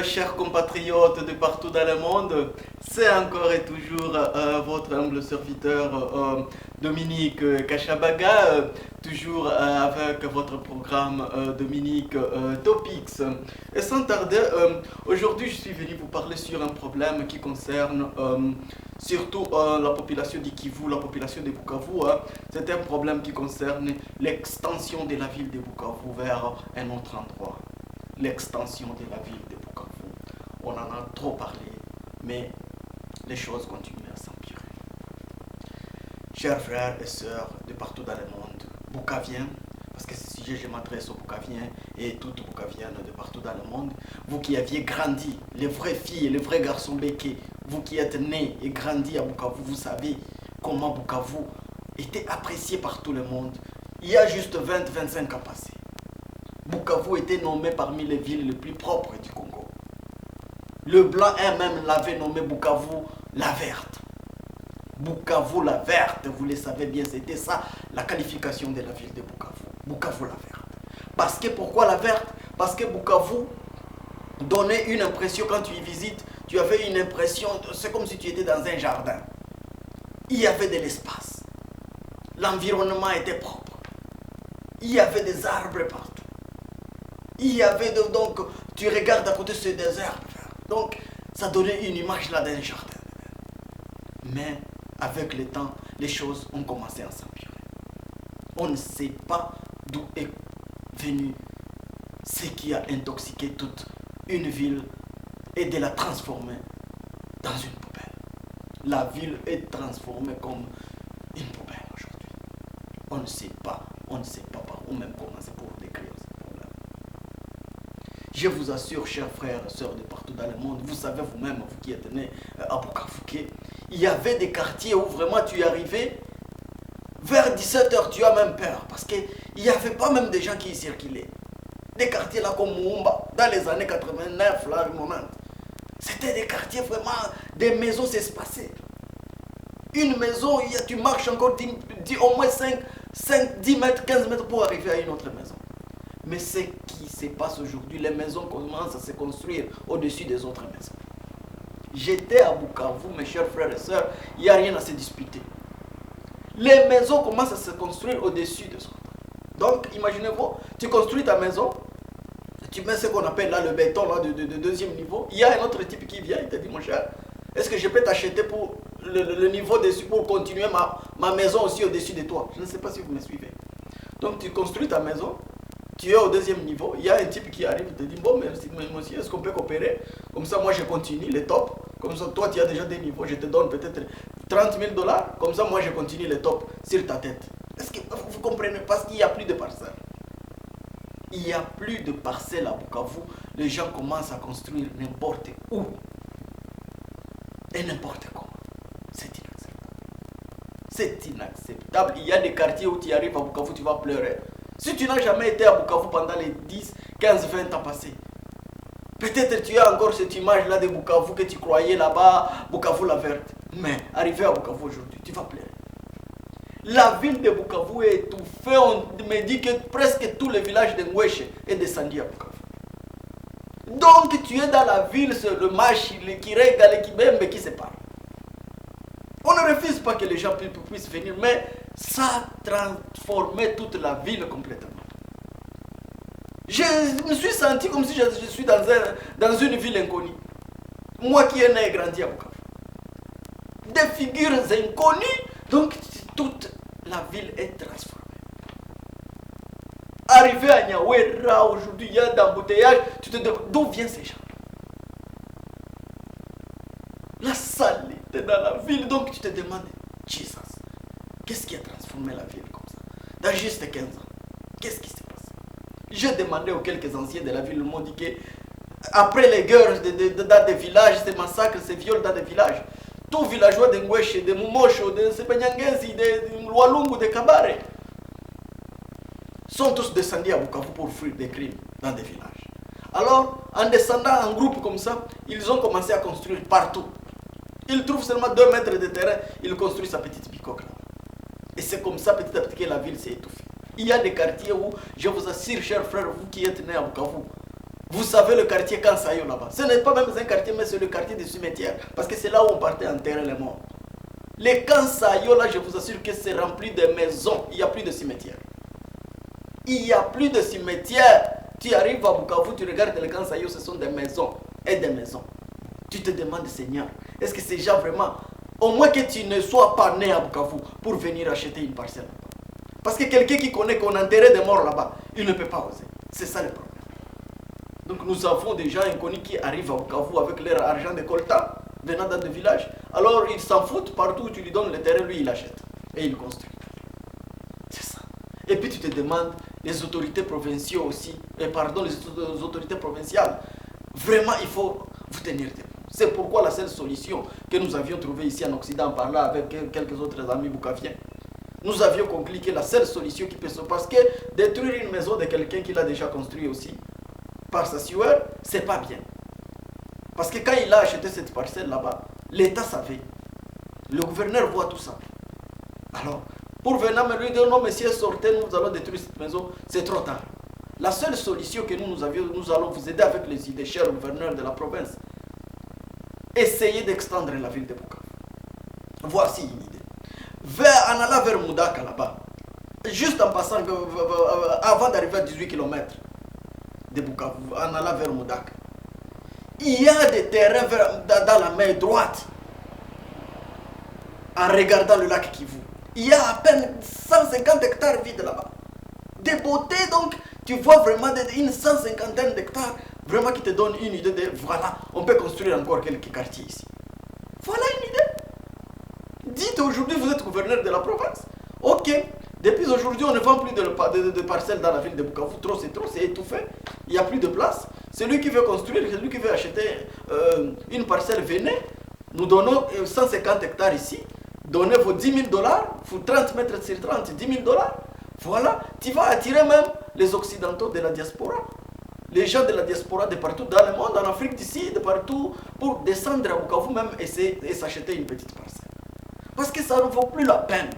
Chers compatriotes de partout dans le monde, c'est encore et toujours votre humble serviteur Dominique Kachabaga, toujours avec votre programme Dominique Topics. Et sans tarder, aujourd'hui je suis venu vous parler sur un problème qui concerne surtout la population du Kivu, la population de Bukavu. C'est un problème qui concerne l'extension de la ville de Bukavu vers un autre endroit. L'extension de la ville de Bukavu. On en a trop parlé, mais les choses continuent à s'empirer. Chers frères et sœurs de partout dans le monde, Bukaviens, parce que ce sujet je m'adresse aux Bukaviens et toutes Bukaviennes de partout dans le monde, vous qui aviez grandi, les vraies filles et les vrais garçons béquets, vous qui êtes nés et grandis à Bukavu, vous savez comment Bukavu était apprécié par tout le monde. Il y a juste 20-25 ans passés. Bukavu était nommé parmi les villes les plus propres du Congo. Le blanc même l'avait nommé Bukavu la verte. Bukavu la verte, vous le savez bien, c'était ça la qualification de la ville de Bukavu. Bukavu la verte. Parce que pourquoi la verte? Parce que Bukavu donnait une impression, quand tu y visites, tu avais une impression, c'est comme si tu étais dans un jardin. Il y avait de l'espace. L'environnement était propre. Il y avait des arbres partout. Il y avait donc, tu regardes à côté ce désert, donc ça donnait une image là d'un jardin. Mais avec le temps, les choses ont commencé à s'empirer. On ne sait pas d'où est venu ce qui a intoxiqué toute une ville et de la transformer dans une poubelle. La ville est transformée comme une poubelle aujourd'hui. On ne sait pas par où même commencer pour décrire ce problème. Je vous assure, chers frères et sœurs de partout dans le monde, vous savez vous-même, vous qui êtes nés à Bukavu, il y avait des quartiers où vraiment tu y arrivais, vers 17h tu as même peur, parce qu'il n'y avait pas même des gens qui y circulaient. Des quartiers là comme Moumba, dans les années 89, là, 90, c'était des quartiers vraiment, des maisons s'espaçaient. Une maison, tu marches encore au moins 10 mètres, 15 mètres pour arriver à une autre maison. Mais ce qui se passe aujourd'hui, les maisons commencent à se construire au-dessus des autres maisons. J'étais à Bukavu, mes chers frères et sœurs, il n'y a rien à se disputer. Les maisons commencent à se construire au-dessus des autres. Donc, imaginez-vous, tu construis ta maison, tu mets ce qu'on appelle là le béton là, de deuxième niveau. Il y a un autre type qui vient, il te dit, mon cher, est-ce que je peux t'acheter pour le niveau dessus pour continuer ma maison aussi au-dessus de toi? Je ne sais pas si vous me suivez. Donc, tu construis ta maison. Tu es au deuxième niveau, il y a un type qui arrive et te dit, bon, monsieur, est-ce qu'on peut coopérer? Comme ça, moi, je continue les tops. Comme ça, toi, tu as déjà des niveaux, je te donne peut-être 30 000 $. Comme ça, moi, je continue les tops sur ta tête. Est-ce que vous comprenez? Parce qu'il n'y a plus de parcelles. Il n'y a plus de parcelles à Bukavu. Les gens commencent à construire n'importe où. Et n'importe comment. C'est inacceptable. C'est inacceptable. Il y a des quartiers où tu arrives à Bukavu, tu vas pleurer. Si tu n'as jamais été à Bukavu pendant les 10, 15, 20 ans passés, peut-être tu as encore cette image-là de Bukavu que tu croyais là-bas, Bukavu la verte. Mais arrivé à Bukavu aujourd'hui, tu vas pleurer. La ville de Bukavu est étouffée. On me dit que presque tous les villages de Ngweshe est descendu à Bukavu. Donc tu es dans la ville, c'est le Machi, le Kirega, le Kibembe qui se parlent. On ne refuse pas que les gens puissent venir, mais ça a transformé toute la ville complètement. Je me suis senti comme si je suis dans une ville inconnue. Moi qui ai né et grandi à Bukavu. Des figures inconnues, donc toute la ville est transformée. Arrivé à Nyawera, aujourd'hui, il y a d'embouteillage, tu te demandes d'où viennent ces gens. La saleté dans la ville, donc tu te demandes, Jesus, qu'est-ce qui a transformé la ville comme ça? Dans juste 15 ans, qu'est-ce qui s'est passé? J'ai demandé aux quelques anciens de la ville, ils m'ont dit que après les guerres dans des villages, ces massacres, ces viols dans des villages, tous villageois de Ngweshe, de Mumosho, de Sepenyangensi, de Lualungu, de Kabare, sont tous descendus à Bukavu pour fuir des crimes dans des villages. Alors, en descendant en groupe comme ça, ils ont commencé à construire partout. Ils trouvent seulement 2 mètres de terrain, ils construisent sa petite bicoque là. Et c'est comme ça petit à petit que la ville s'est étouffée. Il y a des quartiers où, je vous assure, chers frères, vous qui êtes nés à Bukavu, Vous savez le quartier Kansayo là-bas. Ce n'est pas même un quartier, mais c'est le quartier des cimetières. Parce que c'est là où on partait enterrer les morts. Les Kansayo là, je vous assure que c'est rempli de maisons. Il n'y a plus de cimetières. Il n'y a plus de cimetières. Tu arrives à Bukavu, tu regardes les Kansayo, ce sont des maisons et des maisons. Tu te demandes, Seigneur, est-ce que c'est déjà vraiment... Au moins que tu ne sois pas né à Bukavu pour venir acheter une parcelle. Parce que quelqu'un qui connaît qu'on enterrait des morts là-bas, il ne peut pas oser. C'est ça le problème. Donc nous avons des gens inconnus qui arrivent à Bukavu avec leur argent de coltan, venant dans des villages. Alors ils s'en foutent, partout où tu lui donnes le terrain, lui il achète. Et il construit. C'est ça. Et puis tu te demandes, les autorités provinciales aussi, les autorités provinciales, vraiment il faut vous tenir debout. C'est pourquoi la seule solution que nous avions trouvée ici en Occident, en parlant avec quelques autres amis boukaviens, nous avions conclu que la seule solution qui peut se passer, parce que détruire une maison de quelqu'un qui l'a déjà construit aussi, par sa sueur, c'est pas bien. Parce que quand il a acheté cette parcelle là-bas, l'État savait. Le gouverneur voit tout ça. Alors, pour venir me lui dire, non monsieur, sortez, nous allons détruire cette maison, c'est trop tard. La seule solution que nous allons vous aider avec les idées, cher gouverneur de la province, essayez d'extendre la ville de Bukavu. Voici une idée. En allant vers Moudaka là-bas, juste en passant, avant d'arriver à 18 km de Bukavu, en allant vers Moudaka, il y a des terrains dans la main droite, en regardant le lac Kivu. Il y a à peine 150 hectares vides là-bas. Des beautés, donc, tu vois vraiment une 150aine d'hectares, vraiment qui te donne une idée de, voilà, on peut construire encore quelques quartiers ici. Voilà une idée. Dites aujourd'hui, vous êtes gouverneur de la province. Ok, depuis aujourd'hui, on ne vend plus de parcelles dans la ville de Bukavu. Trop, c'est étouffé. Il n'y a plus de place. Celui qui veut construire, celui qui veut acheter une parcelle, venez. Nous donnons 150 hectares ici. Donnez vos 10 000 $, vous 30 mètres sur 30, 10 000 $. Voilà, tu vas attirer même les Occidentaux de la diaspora. Les gens de la diaspora de partout dans le monde, en Afrique d'ici, de partout, pour descendre à Bukavu même et s'acheter une petite parcelle. Parce que ça ne vaut plus la peine.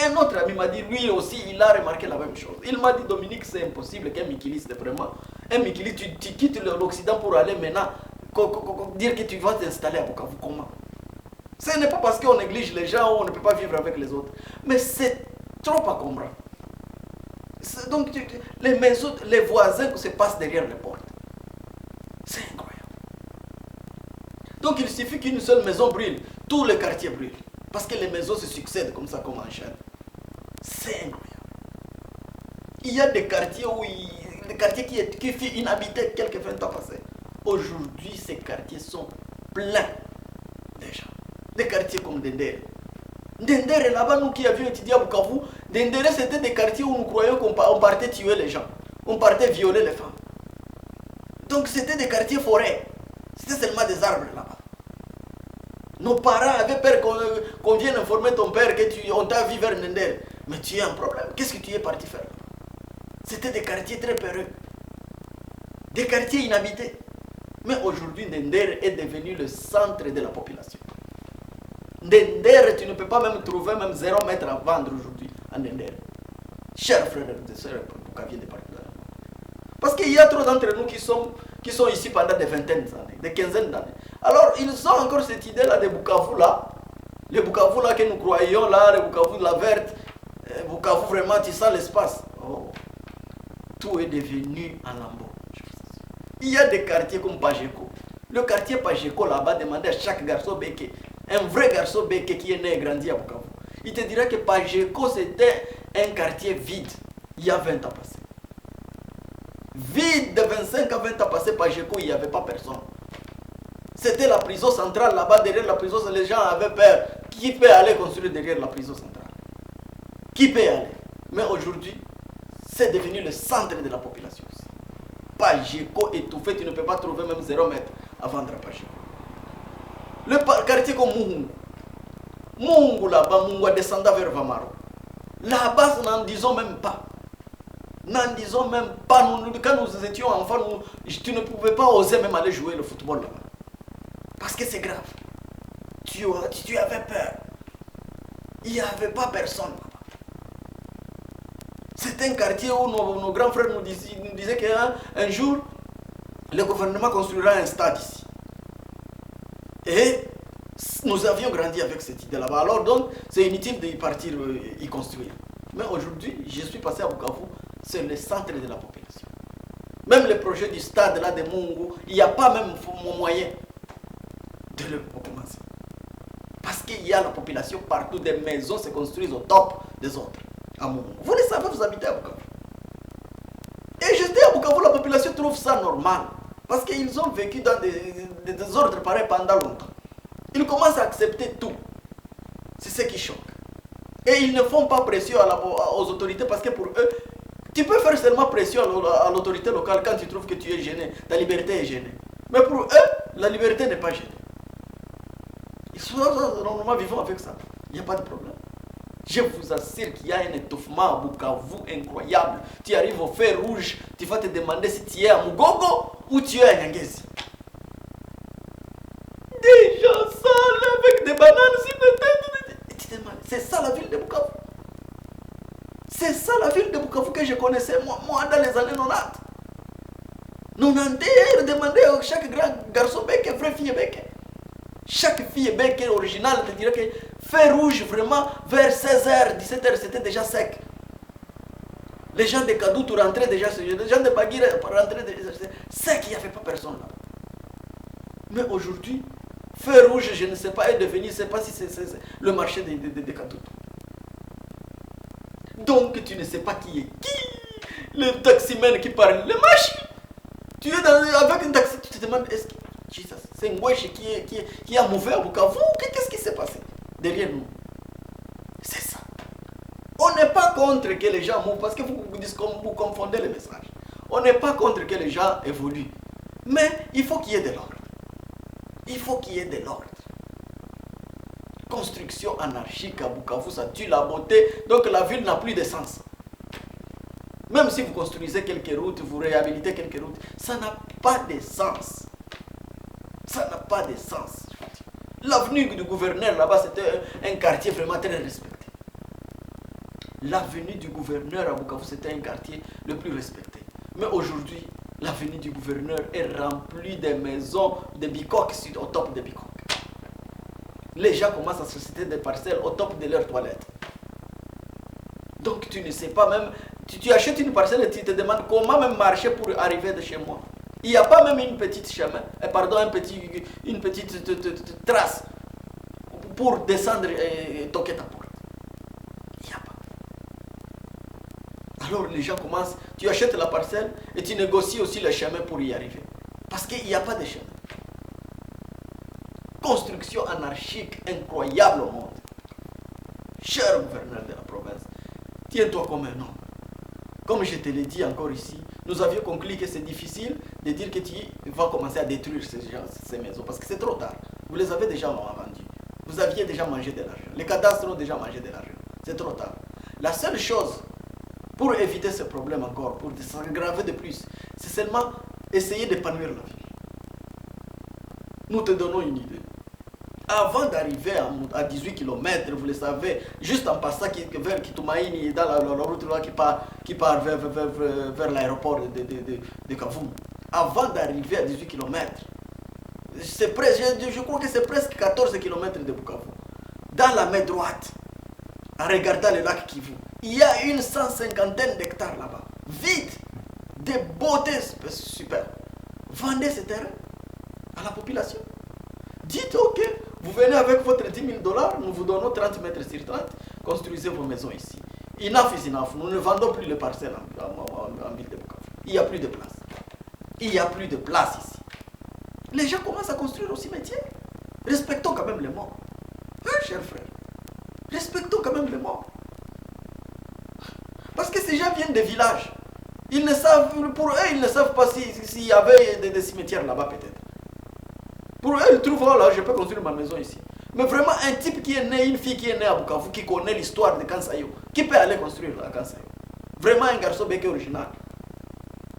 Un autre ami m'a dit, lui aussi, il a remarqué la même chose. Il m'a dit, Dominique, c'est impossible qu'un Mikiliste, vraiment, un Mikiliste, tu quittes l'Occident pour aller maintenant, dire que tu vas t'installer à Bukavu, comment? Ce n'est pas parce qu'on néglige les gens ou on ne peut pas vivre avec les autres. Mais c'est trop encombrant. Donc, les maisons, les voisins se passent derrière les portes. C'est incroyable. Donc, il suffit qu'une seule maison brûle, tout le quartier brûle. Parce que les maisons se succèdent comme ça, comme en chaîne. C'est incroyable. Il y a des quartiers qui furent inhabités quelques 20 ans passés. Aujourd'hui, ces quartiers sont pleins de gens. Des quartiers comme Dendere. Dendere, là-bas, nous qui avions étudié à Bukavu, Dendere, c'était des quartiers où nous croyons qu'on partait tuer les gens. On partait violer les femmes. Donc, c'était des quartiers forêts. C'était seulement des arbres là-bas. Nos parents avaient peur qu'on vienne informer ton père qu'on t'a vu vers Dendere. Mais tu as un problème. Qu'est-ce que tu es parti faire là-bas? C'était des quartiers très peureux. Des quartiers inhabités. Mais aujourd'hui, Dendere est devenu le centre de la population. Dendere, tu ne peux pas même trouver même 0 mètre à vendre aujourd'hui en Dendere. Chers frères et sœurs, Bukaviens de partout. Parce qu'il y a trop d'entre nous qui sont ici pendant des vingtaines d'années, des quinzaines d'années. Alors, ils ont encore cette idée-là de Bukavu là. Les Bukavu là que nous croyons là, les Bukavu de la verte. Bukavu vraiment, tu sens l'espace. Oh. Tout est devenu en lambeaux. Il y a des quartiers comme Pajeko. Le quartier Pajeko là-bas demandait à chaque garçon béqué. Un vrai garçon béqué qui est né et grandi à Bukavu. Il te dirait que Pajeko c'était un quartier vide. Il y a 20 ans passés. Vide de 25 à 20 ans passés, Pajeko, il n'y avait pas personne. C'était la prison centrale là-bas, derrière la prison, les gens avaient peur. Qui peut aller construire derrière la prison centrale? Qui peut aller? Mais aujourd'hui, c'est devenu le centre de la population. Pajeko étouffé, tu ne peux pas trouver même 0 mètre à vendre à Pajeko. Le quartier comme Mungu. Mungu là-bas, Mungu descendant vers Vamaro. Là-bas, n'en disons même pas. N'en disons même pas. Quand nous étions enfants, tu ne pouvais pas oser même aller jouer le football là-bas. Parce que c'est grave. Tu avais peur. Il n'y avait pas personne là-bas. C'est un quartier où nos grands frères nous disaient qu'un jour, le gouvernement construira un stade ici. Et nous avions grandi avec cette idée là-bas. Alors donc, c'est inutile d'y partir y construire. Mais aujourd'hui, je suis passé à Bukavu, c'est le centre de la population. Même le projet du stade là de Mungu, il n'y a pas même moyen de le commencer. Parce qu'il y a la population partout, des maisons se construisent au top des autres. À Mungu. Vous le savez, vous habitez à Bukavu. Et j'étais à Bukavu, la population trouve ça normal. Parce qu'ils ont vécu dans des désordres pareils pendant longtemps. Ils commencent à accepter tout. C'est ce qui choque. Et ils ne font pas pression aux autorités parce que pour eux, tu peux faire seulement pression à l'autorité locale quand tu trouves que tu es gêné. Ta liberté est gênée. Mais pour eux, la liberté n'est pas gênée. Ils sont normalement vivants avec ça. Il n'y a pas de problème. Je vous assure qu'il y a un étouffement à Bukavu incroyable. Tu arrives au fer rouge, tu vas te demander si tu es à Mugogo ou tu es à Nyangezi. Des gens sales avec des bananes sur la tête. Et tu te demandes, c'est ça la ville de Bukavu? C'est ça la ville de Bukavu que je connaissais moi dans les années 90. 90, il demandait à chaque grand garçon bec, vraie fille bec. Chaque fille bec originale te dirait que fer rouge vraiment vers 16h, 17h c'était déjà sec. Les gens de Kadoutou rentraient déjà, les gens de Baguira rentraient déjà sec, il n'y avait pas personne là. Mais aujourd'hui, fer rouge, je ne sais pas, est devenu, je ne sais pas si c'est le marché de Kadoutou. Donc tu ne sais pas qui est qui, le taximène qui parle, le machine. Tu es avec un taxi, tu te demandes, est-ce que c'est un wesh qui a mauvais à Bukavu? Qu'est-ce qui s'est passé derrière nous? C'est ça. On n'est pas contre que les gens mouvent, parce que vous confondez les messages. On n'est pas contre que les gens évoluent. Mais il faut qu'il y ait de l'ordre. Il faut qu'il y ait de l'ordre. Construction anarchique à Bukavu, ça tue la beauté, donc la ville n'a plus de sens. Même si vous construisez quelques routes, vous réhabilitez quelques routes, ça n'a pas de sens. Ça n'a pas de sens. L'avenue du gouverneur là-bas, c'était un quartier vraiment très respecté. L'avenue du gouverneur à Bukavu, c'était un quartier le plus respecté. Mais aujourd'hui, l'avenue du gouverneur est remplie de maisons, de bicoques au top des bicoques. Les gens commencent à sociéter des parcelles au top de leurs toilettes. Donc tu ne sais pas même, tu achètes une parcelle et tu te demandes comment même marcher pour arriver de chez moi. Il n'y a pas même une petite chemin, une petite trace pour descendre et toquer ta porte. Il n'y a pas. Alors les gens commencent, tu achètes la parcelle et tu négocies aussi le chemin pour y arriver. Parce qu'il n'y a pas de chemin. Construction anarchique incroyable au monde. Cher gouverneur de la province, tiens-toi comme un homme. Comme je te l'ai dit encore ici, nous avions conclu que c'est difficile de dire que tu vas commencer à détruire ces maisons parce que c'est trop tard. Vous les avez déjà vendues. Vous aviez déjà mangé de l'argent. Les cadastres ont déjà mangé de l'argent. C'est trop tard. La seule chose pour éviter ce problème encore, pour s'aggraver de plus, c'est seulement essayer d'épanouir la ville. Nous te donnons une idée. Avant d'arriver à 18 km, vous le savez, juste en passant vers Kitumaini, dans la route là qui part vers l'aéroport de Kavumu, avant d'arriver à 18 km, je crois que c'est presque 14 km de Bukavu. Dans la main droite, en regardant le lac Kivu, il y a une 150aine d'hectares là-bas, vide, des beautés super. Vendez ce terrain à la population. Dites ok, vous venez avec votre 10 000 $, nous vous donnons 30 mètres sur 30, construisez vos maisons ici. Enough is enough, nous ne vendons plus les parcelles en ville de Bukavu. Il n'y a plus de place. Il n'y a plus de place ici. Les gens commencent à construire au cimetière. Respectons quand même les morts. Hein, chers frères? Respectons quand même les morts. Parce que ces gens viennent des villages. Ils ne savent, pour eux, ils ne savent pas s'il y avait des cimetières là-bas peut-être. Pour eux, ils trouvent, oh là, je peux construire ma maison ici. Mais vraiment, un type qui est né, une fille qui est née à Bukavu, qui connaît l'histoire de Kansayo, qui peut aller construire à Kansayo? Vraiment un garçon béqué original.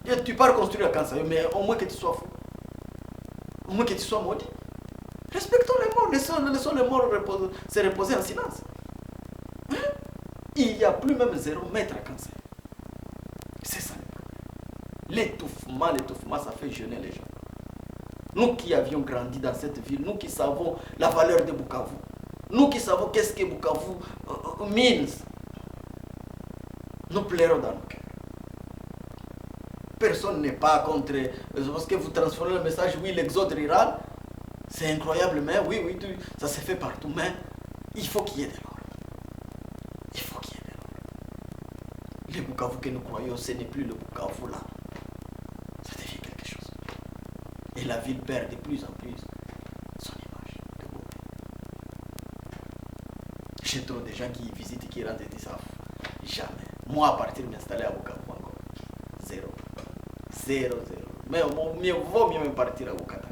Et tu pars construire à Kansayo, mais au moins que tu sois fou. Au moins que tu sois maudit. Respectons les morts, laissons les morts se reposer en silence. Hein? Il n'y a plus même 0 mètre à Kansayo. L'étouffement, ça fait jeûner les gens. Nous qui avions grandi dans cette ville, nous qui savons la valeur de Bukavu, nous qui savons qu'est-ce que Bukavu means, nous plairons dans nos cœurs. Personne n'est pas contre, parce que vous transformez le message, oui, l'exode rural, c'est incroyable, mais oui, ça se fait partout, mais il faut qu'il y ait de l'ordre. Il faut qu'il y ait de l'ordre. Le Bukavu que nous croyons, ce n'est plus le Bukavu là. Ça devient quelque chose. Et la ville perd de plus en plus son image de beauté. J'ai trop de gens qui visitent et qui rentrent et disent ça. Jamais. Moi, à partir de m'installer à Bukavu encore. Zéro. Mais vaut mieux même partir à Bukavu.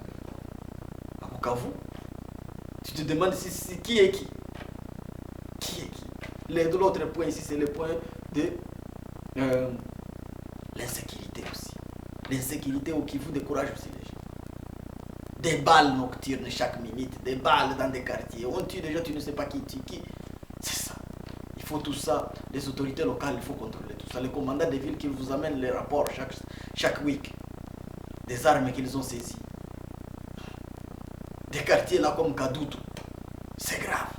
À Bukavu, tu te demandes qui est qui. Qui est qui. L'autre point ici, c'est le point de l'insécurité aussi. L'insécurité au Kivu décourage aussi les gens. Des balles nocturnes chaque minute, des balles dans des quartiers. On tue déjà, tu ne sais pas qui tue qui. C'est ça. Il faut tout ça. Les autorités locales, il faut contrôler tout ça. Les commandants des villes qui vous amènent les rapports chaque week. Des armes qu'ils ont saisies. Des quartiers là comme Kadutu. C'est grave.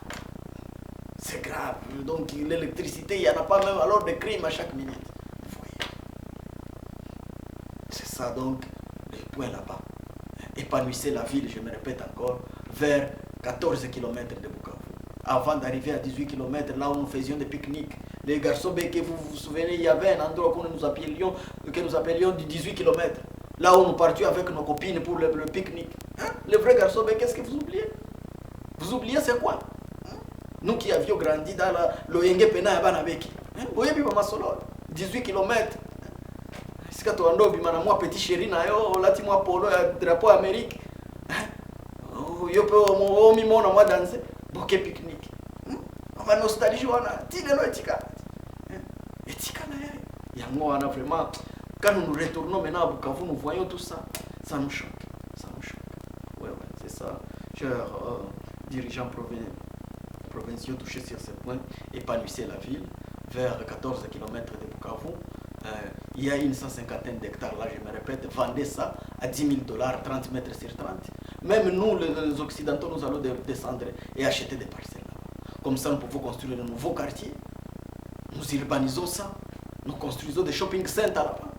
C'est grave. Donc l'électricité, il n'y en a pas même alors de crimes à chaque minute. Vous voyez. C'est ça donc le point là-bas. Épanouissez la ville, je me répète encore, vers 14 km de Bukavu. Avant d'arriver à 18 km, là où nous faisions des pique-niques. Les garçons, que vous vous souvenez, il y avait un endroit que nous appelions du 18 km. Là où nous partions avec nos copines pour le pique-nique. Hein? Les vrais garçons, qu'est-ce que vous oubliez? Vous oubliez c'est quoi? Hein? Nous qui avions grandi dans l'Oyenge Pena et Banabeki. Vous voyez, 18 km. Si tu as un petit chéri, tu as un polo, drapeau Amérique. Yo peux me danser. Bokeh pique-nique. On va nostalgie, on a dit le etika. Etika na yé. Yango on a vraiment. Quand nous nous retournons maintenant à Bukavu, nous voyons tout ça. Ça nous choque. Ça nous choque. Ouais, c'est ça. Chers dirigeants provinciaux touchés sur ce point, épanouissez la ville vers 14 km de Bukavu. Il y a une 150 d'hectares là, je me répète, vendez ça à 10 000 $, 30 mètres sur 30. Même nous, les Occidentaux, nous allons descendre et acheter des parcelles là-bas. Comme ça, nous pouvons construire de nouveaux quartiers. Nous urbanisons ça. Nous construisons des shopping centers là-bas.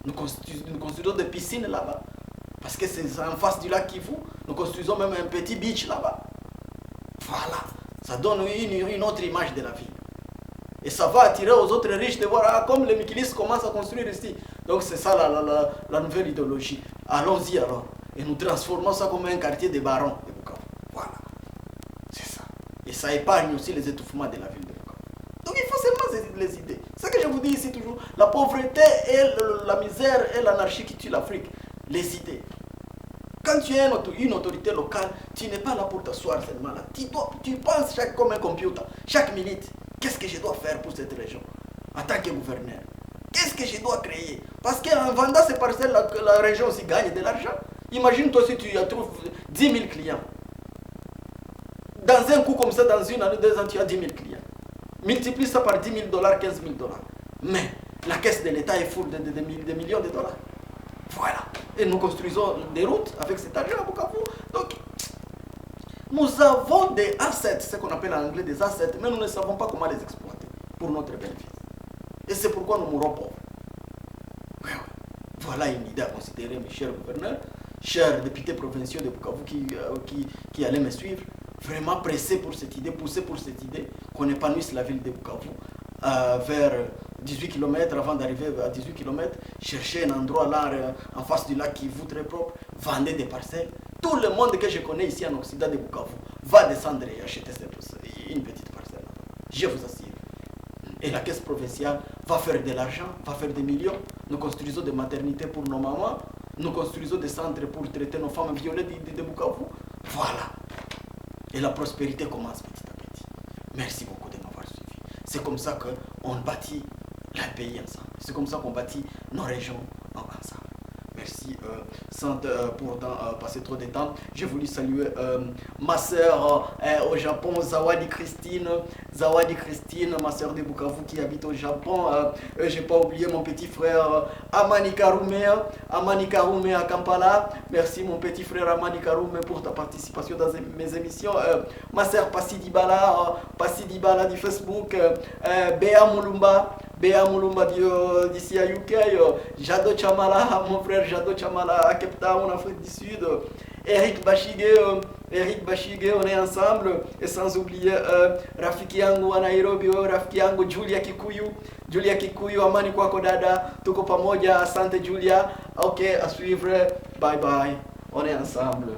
Nous construisons des piscines là-bas. Parce que c'est en face du lac Kivu. Nous construisons même un petit beach là-bas. Voilà. Ça donne une autre image de la ville. Et ça va attirer aux autres riches de voir comme les Mikilis commencent à construire ici. Donc c'est ça la nouvelle idéologie. Allons-y alors. Et nous transformons ça comme un quartier de barons de Bukavu. Voilà. C'est ça. Et ça épargne aussi les étouffements de la ville de Bukavu. Donc il faut seulement les idées. C'est ce que je vous dis ici toujours. La pauvreté et la misère et l'anarchie qui tuent l'Afrique. Les idées. Quand tu es une autorité locale, tu n'es pas là pour t'asseoir seulement là. Tu penses comme un computer. Chaque minute. Qu'est-ce que je dois faire pour cette région en tant que gouverneur? Qu'est-ce que je dois créer? Parce qu'en vendant ces parcelles, la région aussi gagne de l'argent. Imagine-toi si tu trouves 10 000 clients. Dans un coup comme ça, dans une année, 2 ans, tu as 10 000 clients. Multiplie ça par 10 000 $, 15 000 $. Mais la caisse de l'État est full de millions de dollars. Voilà. Et nous construisons des routes avec cet argent à Bukavu. Donc, nous avons des assets, ce qu'on appelle en anglais des assets, mais nous ne savons pas comment les exploiter pour notre bénéfice. Et c'est pourquoi nous mourons pauvres. Voilà une idée à considérer, mes chers gouverneurs, chers députés provinciaux de Bukavu qui allaient me suivre. Vraiment pressés pour cette idée, poussés pour cette idée, qu'on épanouisse la ville de Bukavu vers 18 km avant d'arriver à 18 km, chercher un endroit là en face du lac Kivu très propre, vendez des parcelles. Tout le monde que je connais ici en Occident de Bukavu va descendre et acheter une petite parcelle. Je vous assure. Et la caisse provinciale va faire de l'argent, va faire des millions. Nous construisons des maternités pour nos mamans. Nous construisons des centres pour traiter nos femmes violées de Bukavu. Voilà. Et la prospérité commence petit à petit. Merci beaucoup de m'avoir suivi. C'est comme ça qu'on bâtit le pays ensemble. C'est comme ça qu'on bâtit nos régions ensemble. Merci. sans pourtant passer trop de temps. J'ai voulu saluer ma soeur au Japon, Zawadi Christine, ma soeur de Bukavu qui habite au Japon. J'ai pas oublié mon petit frère Amani Karume à Kampala. Merci mon petit frère Amani Karume pour ta participation dans mes émissions. Ma soeur Passi Dibala du Facebook, Bea Mulumba d'ici à UK, Jado Chamala, mon frère Jado Chamala à Cape Town, en Afrique du Sud, Eric Bashige, on est ensemble, et sans oublier Rafiki yangu wa Nairobi, Rafiki yangu Julia Kikuyu, amani kwako dada, tuko pamoja, asante Julia. Ok, à suivre, bye bye, on est ensemble.